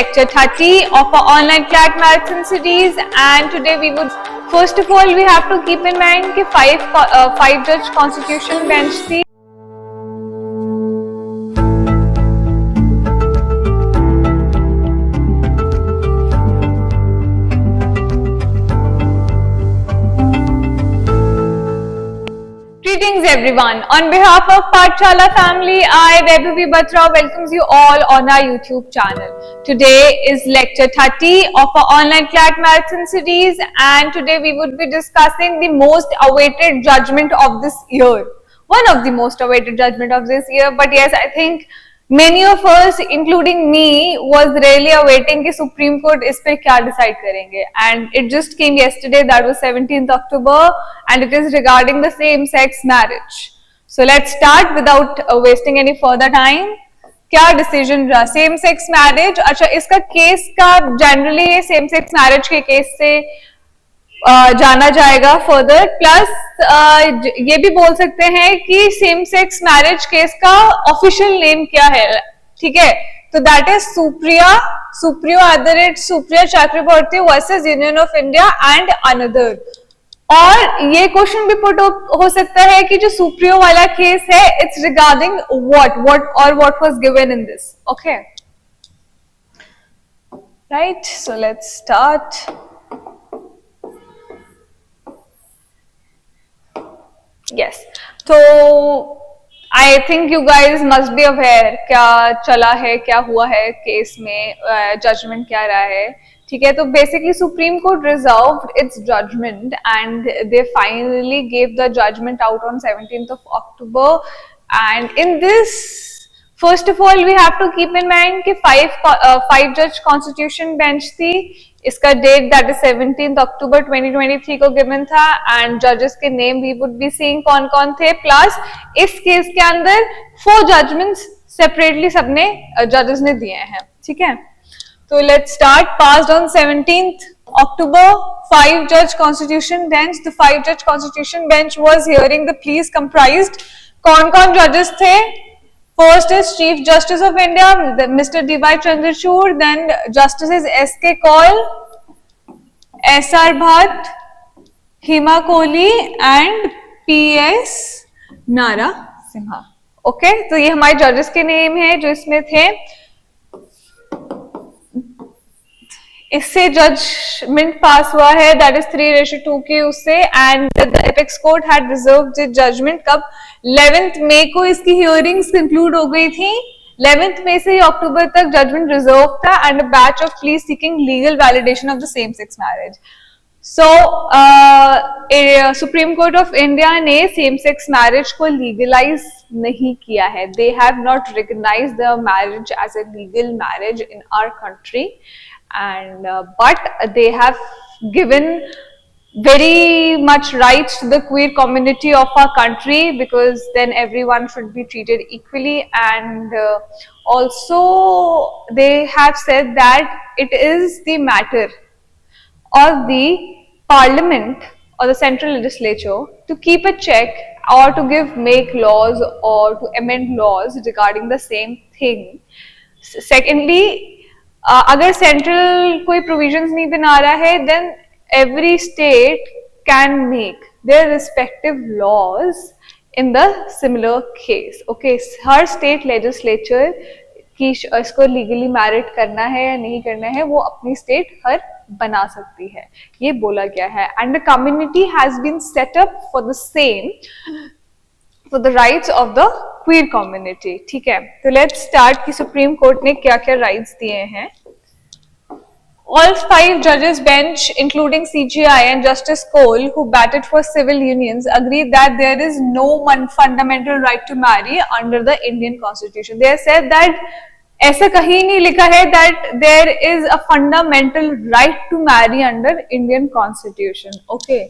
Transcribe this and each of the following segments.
lecture 30 of our online Clat marathon series, and today we would first of all we have to keep in mind कि five judge constitution bench थी. Greetings everyone. On behalf of Paathshala family, I, Vaibhavi Batra, welcomes you all on our YouTube channel. Today is lecture 30 of our online Clat marathon series, and today we would be discussing the most awaited judgment of this year. One of the most awaited judgment of this year, but yes, I think many of us, including me, was really awaiting कि Supreme Court इस पे क्या decide करेंगे. And it just came yesterday, that was 17th October, and it is regarding the same-sex marriage. So let's start without wasting any further time. क्या decision रहा? Same-sex marriage. अच्छा, इसका case का generally ये same-sex marriage के case से जाना जाएगा फर्दर. प्लस ये भी बोल सकते हैं कि सेम सेक्स मैरिज केस का ऑफिशियल नेम क्या है. ठीक है, तो that is Supriya Chakraborty versus Union of India and another. और ये क्वेश्चन भी पुट हो सकता है कि जो सुप्रियो वाला केस है, it's regarding what was given in this. Okay, right, so let's start. Yes, so I think you guys must be aware क्या चला है, क्या हुआ है केस में, जजमेंट क्या रहा है. ठीक है, तो basically supreme court reserved its judgement and they finally gave the judgement out on 17th of October. And in this, first of all we have to keep in mind कि five judge constitution bench थी. इसका date that is 17th October 2023 को given था, and जजेस के name we would be seeing कौन कौन थे. प्लस इस केस के अंदर 4 जजमेंट्स सेपरेटली सबने जजेस ने दिए हैं. ठीक है, तो let's start. Passed on 17th October, 5 judge constitution bench. The 5 judge constitution bench was hearing the pleas comprised. कौन कौन जजेस थे? First is Chief Justice of India, Mr. D.Y. Chandrachud. Then Justices S.K. Kaul, S.R. Bhatt, Hima Kohli and P.S. Narasimha. Okay, तो ये हमारे जजेस के name है जो इसमें थे. इससे जजमेंट पास हुआ है, दैट इज 3:2 के उससे. And the apex court had reserved the judgement. कब? 11th मई को इसकी हियरिंग्स कंक्लूड हो गई थी. 11th मई से अक्टूबर तक जजमेंट रिजर्व था, and a batch of please seeking legal validation of the same sex marriage. So supreme court of India ने सेम सेक्स मैरिज को लीगलाइज नहीं किया है. They have not recognised the marriage as a legal marriage in our country. And but they have given very much rights to the queer community of our country, because then everyone should be treated equally. And also they have said that it is the matter of the parliament or the central legislature to keep a check or to make laws or to amend laws regarding the same thing. Secondly, अगर central कोई provisions नहीं बना रहा है, then every state can make their respective laws in the similar case. Okay, हर state legislature की इसको legally married करना है या नहीं करना है, वो अपनी स्टेट हर बना सकती है, ये बोला गया है. And the community has been set up for the same, for the rights of the queer community. ठीक है, तो let's start कि सुप्रीम कोर्ट ने क्या क्या rights दिए हैं. All 5 judges bench, including CJI and Justice Cole, who batted for civil unions, agreed that there is no fundamental right to marry under the Indian Constitution. They said that ऐसा कहीं नहीं लिखा है that there is a fundamental right to marry under Indian Constitution. Okay.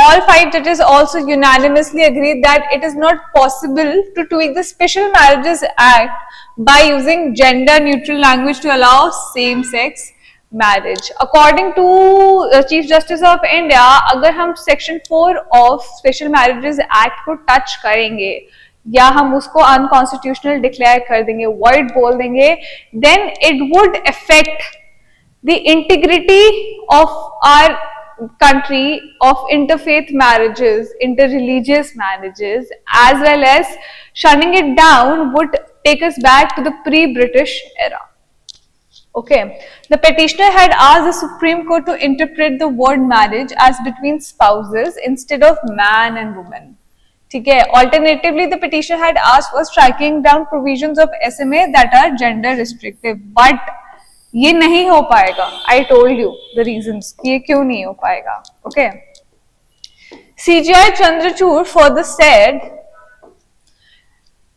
All 5 judges also unanimously agreed that it is not possible to tweak the Special Marriages Act by using gender neutral language to allow same sex marriage. According to Chief Justice of India, अगर हम Section 4 of Special Marriages Act को touch करेंगे, या हम उसको unconstitutional declare कर देंगे, void बोल देंगे, then it would affect the integrity of our country of interfaith marriages, interreligious marriages, as well as shutting it down would take us back to the pre-British era. Okay, the petitioner had asked the Supreme Court to interpret the word marriage as between spouses instead of man and woman. Okay, alternatively, the petitioner had asked for striking down provisions of SMA that are gender restrictive, but ये नहीं हो पाएगा. I told you the reasons कि ये क्यों नहीं हो पाएगा. Okay. CJI Chandrachud further said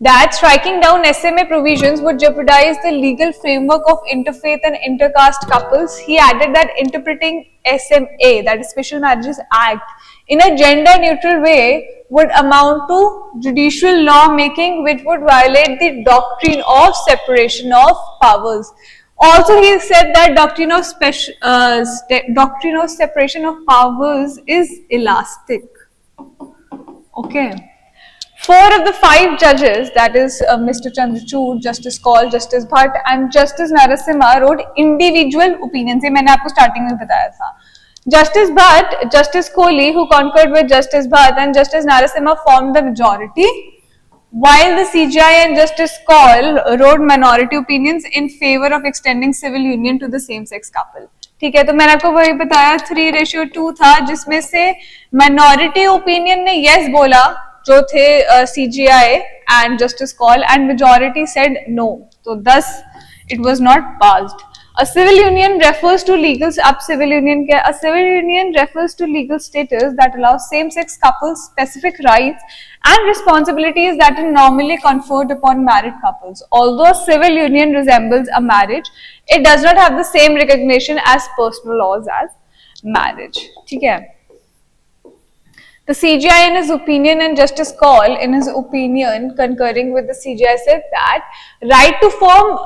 that striking down SMA provisions would jeopardize the legal framework of interfaith and intercaste couples. He added that interpreting SMA, that is Special Marriages Act, in a gender neutral way would amount to judicial law making, which would violate the doctrine of separation of powers. Also, he said that doctrine of separation of powers is elastic. Okay. 4 of the 5 judges, that is Mr. Chandrachud, Justice Kaul, Justice Bhatt and Justice Narasimha wrote individual opinions. ये मैंने आपको starting में बताया था. Justice Bhatt, Justice Kohli, who concurred with Justice Bhatt and Justice Narasimha formed the majority, while the CJI and Justice Kaul wrote minority opinions in favor of extending civil union to the same-sex couple. ठीक है, तो मैंने आपको वही बताया 3:2 था, जिसमें से minority opinion ने yes बोला, जो थे CJI and Justice Kaul, and majority said no. So thus it was not passed. A civil union refers to legal status that allows same-sex couples specific rights and responsibilities that are normally conferred upon married couples. Although a civil union resembles a marriage, it does not have the same recognition as personal laws as marriage. ठीक है? The CJI in his opinion and Justice Kaul in his opinion concurring with the CJI said that right to form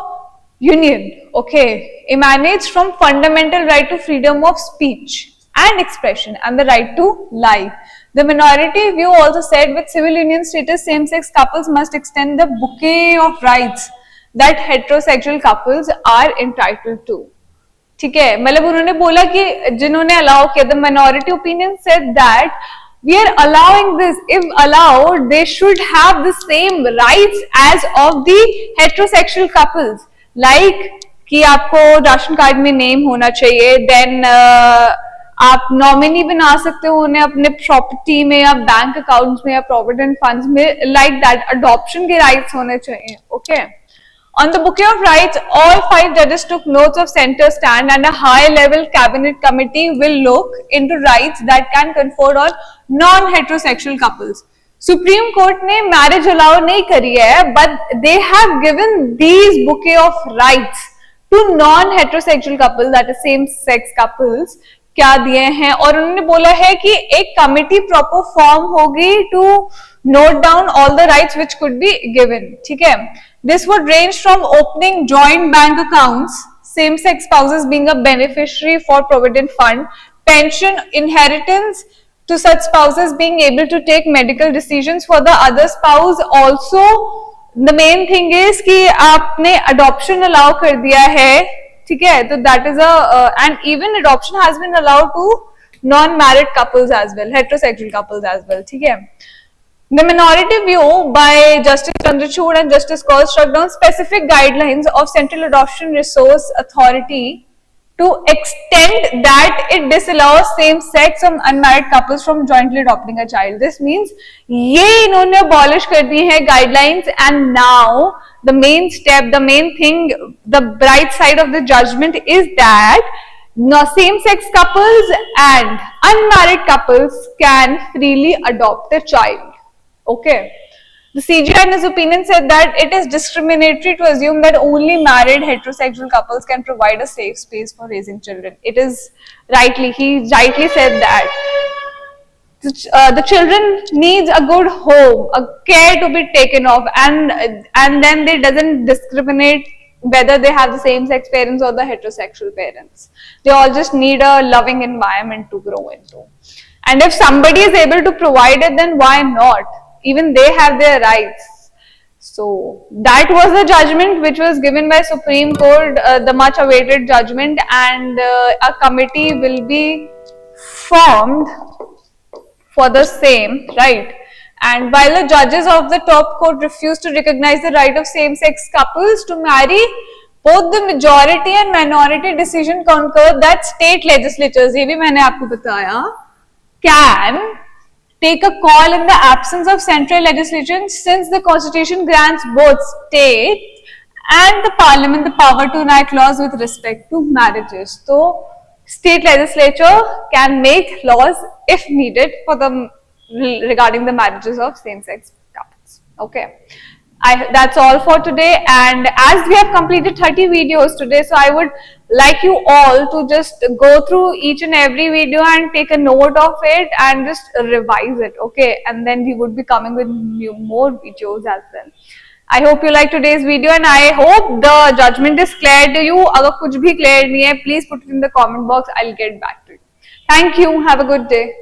union, okay, emanates from fundamental right to freedom of speech and expression and the right to life. The minority view also said with civil union status, same-sex couples must extend the bouquet of rights that heterosexual couples are entitled to. ठीक है, मतलब उन्होंने बोला कि जिन्होंने allow किया, the minority opinion said that we are allowing this, if allowed, they should have the same rights as of the heterosexual couples. Like कि आपको राशन कार्ड में नेम होना चाहिए, देन आप नॉमिनी बना सकते हो उन्हें अपने प्रॉपर्टी में या बैंक अकाउंट्स में या प्रोविडेंट फंड्स में, लाइक दैट अडॉप्शन के राइट्स होने चाहिए. Okay. On the bouquet of rights, all 5 judges took notes of center stand, and a high-level cabinet committee will look into rights that can conferred on non-heterosexual couples. Supreme Court ने marriage allow नहीं करी है, but they have given these bouquet of rights to non-heterosexual couples, that is same-sex couples. क्या दिए हैं, और उन्होंने बोला है कि एक कमिटी प्रॉपर फॉर्म होगी to note down all the rights which could be given. ठीक है. This would range from opening joint bank accounts, same-sex spouses being a beneficiary for provident fund, pension, inheritance, to such spouses being able to take medical decisions for the other spouse. Also, the main thing is कि आपने adoption allow कर दिया है, ठीक है, तो that is and even adoption has been allowed to non-married couples as well, heterosexual couples as well. ठीक है. The minority view by Justice Chandrachud and Justice Kaul struck down specific guidelines of Central Adoption Resource Authority to extend that it disallows same-sex or unmarried couples from jointly adopting a child. This means ये इन्होंने abolish कर दी है guidelines, and now the main step, the main thing, the bright side of the judgment is that same-sex couples and unmarried couples can freely adopt a child. Okay. The CJI in his opinion said that it is discriminatory to assume that only married heterosexual couples can provide a safe space for raising children. It is he rightly said that the children needs a good home, a care to be taken of, and then they doesn't discriminate whether they have the same-sex parents or the heterosexual parents. They all just need a loving environment to grow into. And if somebody is able to provide it, then why not? Even they have their rights. So that was the judgment which was given by Supreme Court, the much awaited judgment, and a committee will be formed for the same, right? And while the judges of the top court refused to recognize the right of same-sex couples to marry, both the majority and minority decision concurred that state legislatures, ये भी मैंने आपको बताया, can take a call in the absence of central legislation, since the constitution grants both states and the parliament the power to enact laws with respect to marriages. So state legislature can make laws if needed for the regarding the marriages of same-sex couples. Okay, that's all for today, and as we have completed 30 videos today, so I would like you all to just go through each and every video and take a note of it and just revise it, okay? And then we would be coming with more videos as well. I hope you like today's video, and I hope the judgment is clear to you. अगर कुछ भी clear नहीं है, please put it in the comment box. I'll get back to you. Thank you. Have a good day.